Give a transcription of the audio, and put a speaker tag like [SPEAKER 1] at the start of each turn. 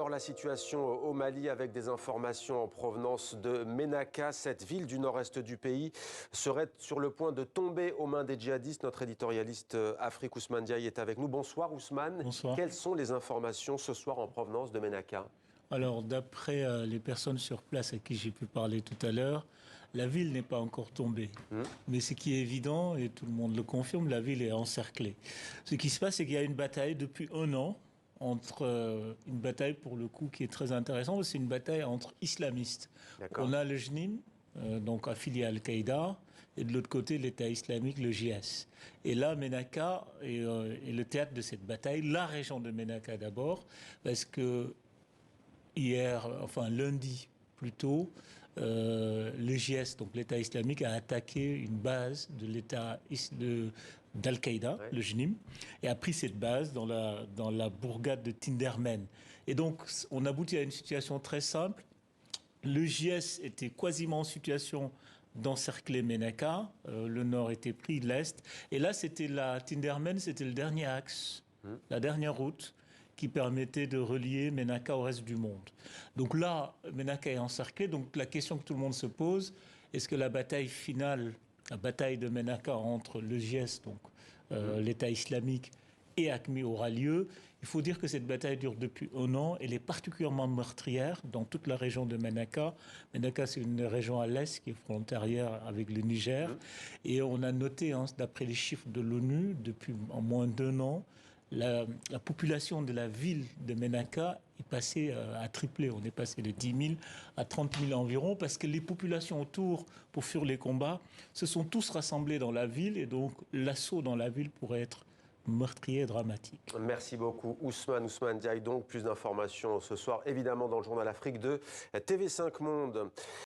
[SPEAKER 1] d'abord la situation au Mali avec des informations en provenance de Ménaka. Cette ville du nord-est du pays serait sur le point de tomber aux mains des djihadistes. Notre éditorialiste Afrique Ousmane Diaye est avec nous. Bonsoir Ousmane.
[SPEAKER 2] Bonsoir.
[SPEAKER 1] Quelles sont les informations ce soir en provenance de Ménaka ?
[SPEAKER 2] Alors, d'après les personnes sur place à qui j'ai pu parler tout à l'heure, la ville n'est pas encore tombée. Mais ce qui est évident, et tout le monde le confirme, la ville est encerclée. Ce qui se passe, c'est qu'il y a une bataille depuis un an, une bataille pour le coup qui est très intéressante, c'est une bataille entre islamistes. On a le JNIM, donc affilié à Al-Qaïda, et de l'autre côté l'État islamique, le JS. Et là, Ménaka est le théâtre de cette bataille, la région de Ménaka d'abord, parce que lundi plutôt, le JS, donc l'État islamique, a attaqué une base de d'Al-Qaïda, le JNIM, et a pris cette base dans la bourgade de Tindermen. Et donc, on aboutit à une situation très simple. Le JS était quasiment en situation d'encercler Ménaka, le nord était pris, l'est, et là, Tindermen, c'était le dernier axe, la dernière route qui permettait de relier Ménaka au reste du monde. Donc là, Ménaka est encerclé. Donc la question que tout le monde se pose, est-ce que la bataille finale, la bataille de Ménaka entre le JS, donc l'État islamique, et AQMI aura lieu? Il faut dire que cette bataille dure depuis un an. Elle est particulièrement meurtrière dans toute la région de Ménaka. Ménaka, c'est une région à l'est qui est frontalière avec le Niger. Et on a noté, d'après les chiffres de l'ONU, depuis en moins d'un an, la population de la ville de Ménaka est passée à tripler. On est passé de 10 000 à 30 000 environ parce que les populations autour, pour fuir les combats, se sont tous rassemblés dans la ville et donc l'assaut dans la ville pourrait être meurtrier et dramatique.
[SPEAKER 1] Merci beaucoup Ousmane Diaye. Donc plus d'informations ce soir, évidemment dans le journal Afrique de TV5 Monde.